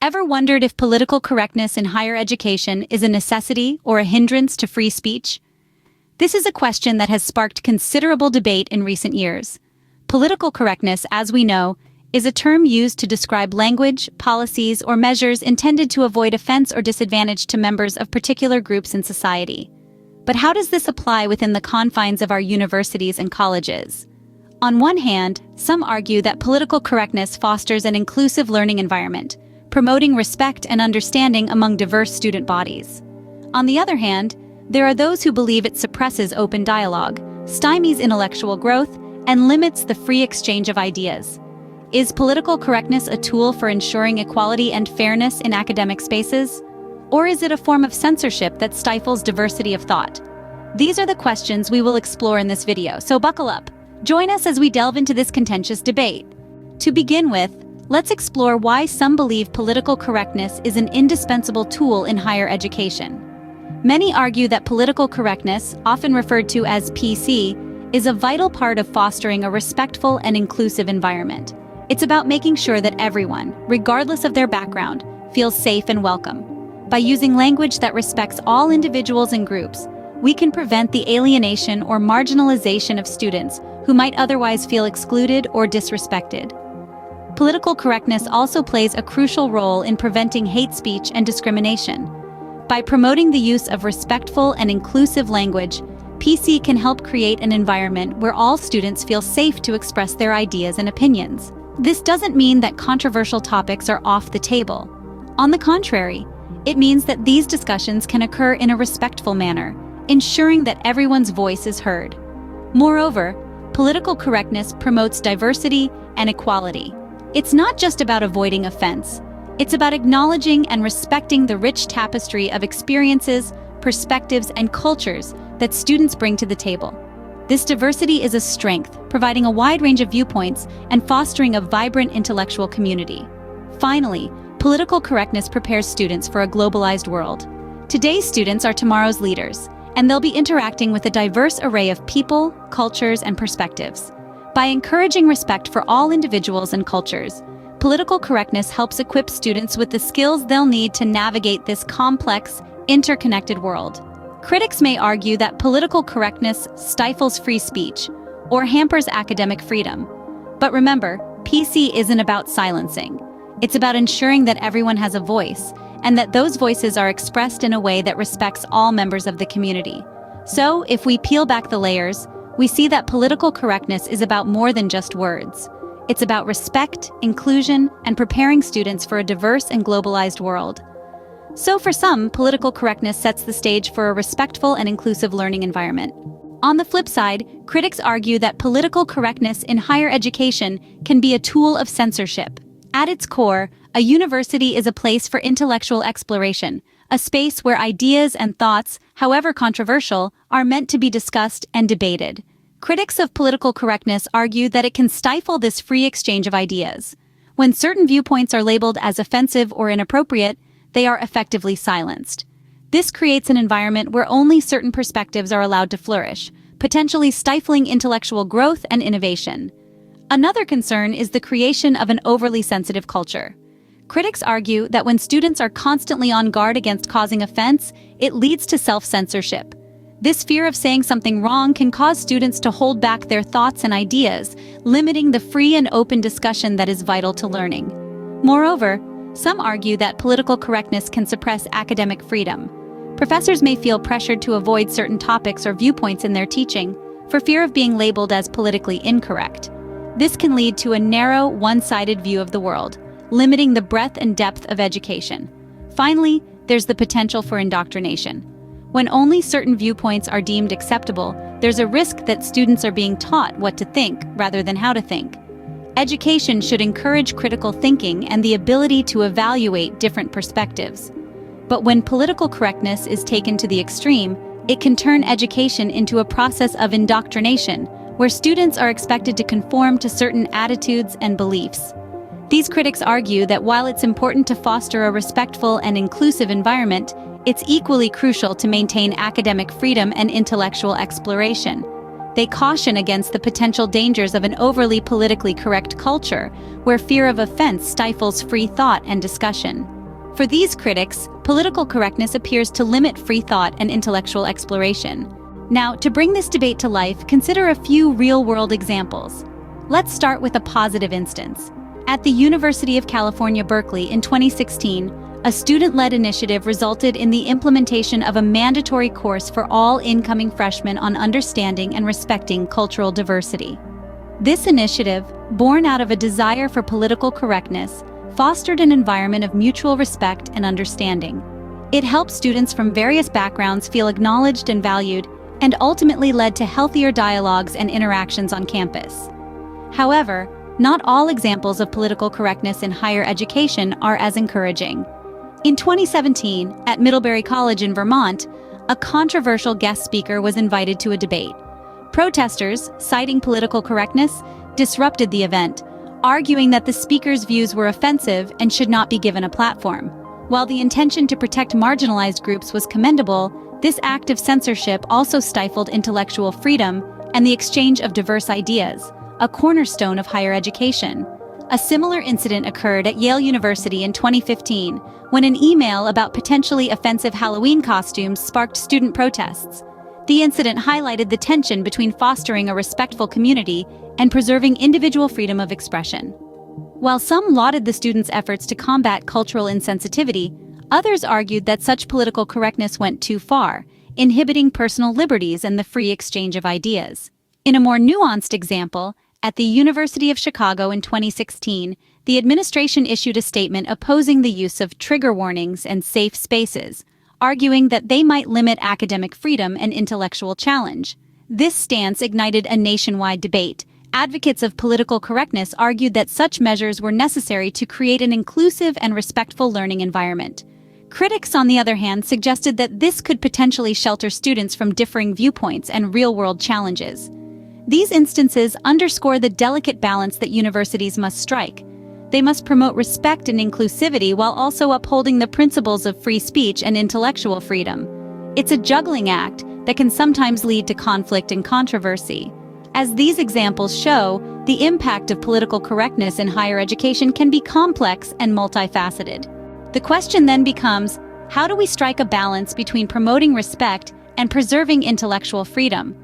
Ever wondered if political correctness in higher education is a necessity or a hindrance to free speech? This is a question that has sparked considerable debate in recent years. Political correctness, as we know, is a term used to describe language, policies, or measures intended to avoid offense or disadvantage to members of particular groups in society. But how does this apply within the confines of our universities and colleges? On one hand, some argue that political correctness fosters an inclusive learning environment, promoting respect and understanding among diverse student bodies. On the other hand, there are those who believe it suppresses open dialogue, stymies intellectual growth, and limits the free exchange of ideas. Is political correctness a tool for ensuring equality and fairness in academic spaces? Or is it a form of censorship that stifles diversity of thought? These are the questions we will explore in this video, so buckle up. Join us as we delve into this contentious debate. To begin with, let's explore why some believe political correctness is an indispensable tool in higher education. Many argue that political correctness, often referred to as PC, is a vital part of fostering a respectful and inclusive environment. It's about making sure that everyone, regardless of their background, feels safe and welcome. By using language that respects all individuals and groups, we can prevent the alienation or marginalization of students who might otherwise feel excluded or disrespected. Political correctness also plays a crucial role in preventing hate speech and discrimination. By promoting the use of respectful and inclusive language, PC can help create an environment where all students feel safe to express their ideas and opinions. This doesn't mean that controversial topics are off the table. On the contrary, it means that these discussions can occur in a respectful manner, ensuring that everyone's voice is heard. Moreover, political correctness promotes diversity and equality. It's not just about avoiding offense. It's about acknowledging and respecting the rich tapestry of experiences, perspectives, and cultures that students bring to the table. This diversity is a strength, providing a wide range of viewpoints and fostering a vibrant intellectual community. Finally, political correctness prepares students for a globalized world. Today's students are tomorrow's leaders, and they'll be interacting with a diverse array of people, cultures, and perspectives. By encouraging respect for all individuals and cultures, political correctness helps equip students with the skills they'll need to navigate this complex, interconnected world. Critics may argue that political correctness stifles free speech or hampers academic freedom. But remember, PC isn't about silencing. It's about ensuring that everyone has a voice, and that those voices are expressed in a way that respects all members of the community. So, if we peel back the layers, we see that political correctness is about more than just words. It's about respect, inclusion, and preparing students for a diverse and globalized world. So for some, political correctness sets the stage for a respectful and inclusive learning environment. On the flip side, critics argue that political correctness in higher education can be a tool of censorship. At its core, a university is a place for intellectual exploration, a space where ideas and thoughts, however controversial, are meant to be discussed and debated. Critics of political correctness argue that it can stifle this free exchange of ideas. When certain viewpoints are labeled as offensive or inappropriate, they are effectively silenced. This creates an environment where only certain perspectives are allowed to flourish, potentially stifling intellectual growth and innovation. Another concern is the creation of an overly sensitive culture. Critics argue that when students are constantly on guard against causing offense, it leads to self-censorship. This fear of saying something wrong can cause students to hold back their thoughts and ideas, limiting the free and open discussion that is vital to learning. Moreover, some argue that political correctness can suppress academic freedom. Professors may feel pressured to avoid certain topics or viewpoints in their teaching for fear of being labeled as politically incorrect. This can lead to a narrow, one-sided view of the world, limiting the breadth and depth of education. Finally, there's the potential for indoctrination. When only certain viewpoints are deemed acceptable, there's a risk that students are being taught what to think rather than how to think. Education should encourage critical thinking and the ability to evaluate different perspectives. But when political correctness is taken to the extreme, it can turn education into a process of indoctrination, where students are expected to conform to certain attitudes and beliefs. These critics argue that while it's important to foster a respectful and inclusive environment, it's equally crucial to maintain academic freedom and intellectual exploration. They caution against the potential dangers of an overly politically correct culture, where fear of offense stifles free thought and discussion. For these critics, political correctness appears to limit free thought and intellectual exploration. Now, to bring this debate to life, consider a few real-world examples. Let's start with a positive instance. At the University of California, Berkeley in 2016, a student-led initiative resulted in the implementation of a mandatory course for all incoming freshmen on understanding and respecting cultural diversity. This initiative, born out of a desire for political correctness, fostered an environment of mutual respect and understanding. It helped students from various backgrounds feel acknowledged and valued, and ultimately led to healthier dialogues and interactions on campus. However, not all examples of political correctness in higher education are as encouraging. In 2017, at Middlebury College in Vermont, a controversial guest speaker was invited to a debate. Protesters, citing political correctness, disrupted the event, arguing that the speaker's views were offensive and should not be given a platform. While the intention to protect marginalized groups was commendable, this act of censorship also stifled intellectual freedom and the exchange of diverse ideas, a cornerstone of higher education. A similar incident occurred at Yale University in 2015, when an email about potentially offensive Halloween costumes sparked student protests. The incident highlighted the tension between fostering a respectful community and preserving individual freedom of expression. While some lauded the students' efforts to combat cultural insensitivity, others argued that such political correctness went too far, inhibiting personal liberties and the free exchange of ideas. In a more nuanced example, at the University of Chicago in 2016, the administration issued a statement opposing the use of trigger warnings and safe spaces, arguing that they might limit academic freedom and intellectual challenge. This stance ignited a nationwide debate. Advocates of political correctness argued that such measures were necessary to create an inclusive and respectful learning environment. Critics, on the other hand, suggested that this could potentially shelter students from differing viewpoints and real-world challenges. These instances underscore the delicate balance that universities must strike. They must promote respect and inclusivity while also upholding the principles of free speech and intellectual freedom. It's a juggling act that can sometimes lead to conflict and controversy. As these examples show, the impact of political correctness in higher education can be complex and multifaceted. The question then becomes, how do we strike a balance between promoting respect and preserving intellectual freedom?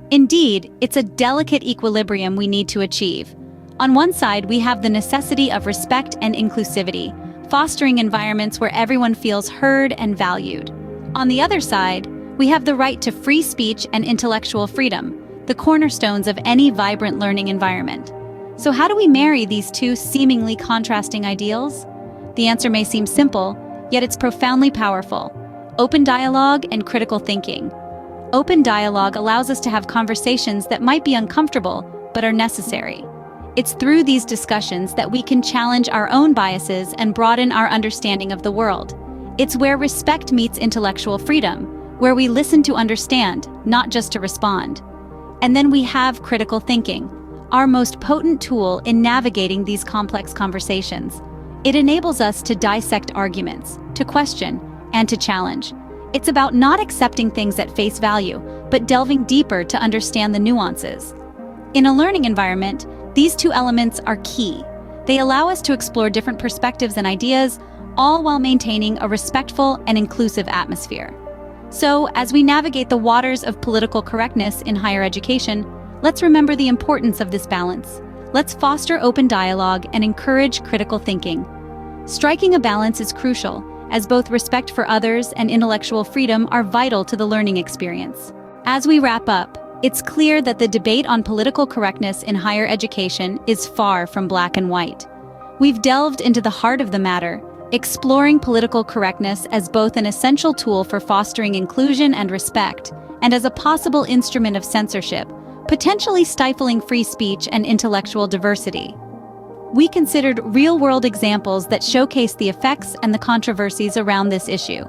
Indeed, it's a delicate equilibrium we need to achieve. On one side, we have the necessity of respect and inclusivity, fostering environments where everyone feels heard and valued. On the other side, we have the right to free speech and intellectual freedom, the cornerstones of any vibrant learning environment. So how do we marry these two seemingly contrasting ideals? The answer may seem simple, yet it's profoundly powerful. Open dialogue and critical thinking. Open dialogue allows us to have conversations that might be uncomfortable, but are necessary. It's through these discussions that we can challenge our own biases and broaden our understanding of the world. It's where respect meets intellectual freedom, where we listen to understand, not just to respond. And then we have critical thinking, our most potent tool in navigating these complex conversations. It enables us to dissect arguments, to question, and to challenge. It's about not accepting things at face value, but delving deeper to understand the nuances. In a learning environment, these two elements are key. They allow us to explore different perspectives and ideas, all while maintaining a respectful and inclusive atmosphere. So, as we navigate the waters of political correctness in higher education, let's remember the importance of this balance. Let's foster open dialogue and encourage critical thinking. Striking a balance is crucial, as both respect for others and intellectual freedom are vital to the learning experience. As we wrap up, it's clear that the debate on political correctness in higher education is far from black and white. We've delved into the heart of the matter, exploring political correctness as both an essential tool for fostering inclusion and respect, and as a possible instrument of censorship, potentially stifling free speech and intellectual diversity. We considered real-world examples that showcase the effects and the controversies around this issue.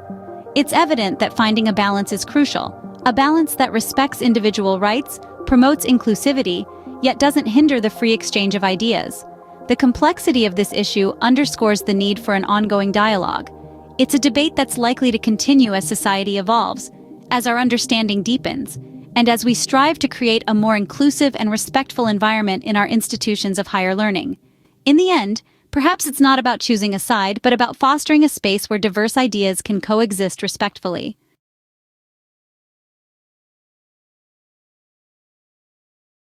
It's evident that finding a balance is crucial, a balance that respects individual rights, promotes inclusivity, yet doesn't hinder the free exchange of ideas. The complexity of this issue underscores the need for an ongoing dialogue. It's a debate that's likely to continue as society evolves, as our understanding deepens, and as we strive to create a more inclusive and respectful environment in our institutions of higher learning. In the end, Perhaps it's not about choosing a side, but about fostering a space where diverse ideas can coexist respectfully.